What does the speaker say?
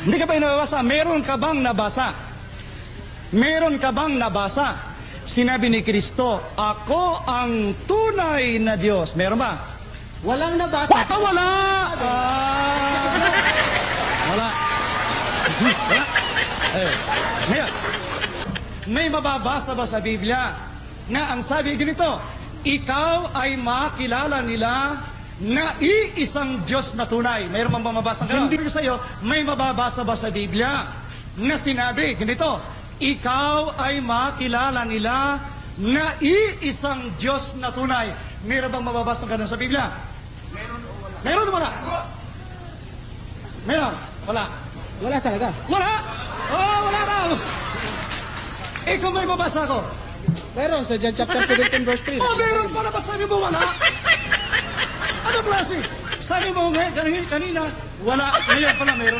Hindi ka ba nababasa? Meron ka bang nabasa? Meron ka bang nabasa? Sinabi ni Kristo, ako ang tunay na Diyos. Meron ba? Walang nabasa. Wala! Wala. Wala. Ngayon, may mababasa ba sa Biblia na ang sabi ganito, ikaw ay makilala nila na iisang Diyos na tunay. Mayroon bang mababasa ka? Hindi ko sa iyo, may mababasa ba sa Biblia na sinabi ganito, ikaw ay makilala nila na iisang Diyos na tunay. Mayroon bang mababasa ka sa Biblia? Meron o wala? Meron? Wala? Wala talaga. Wala? Oh, wala na! Kung may mabasa ko. Meron sa John chapter 17 verse 3. Oh, meron pa na. Ba't sabi mo wala? Ano klase? Sabi mo ngayon, kanina, wala. Ngayon pala, meron na.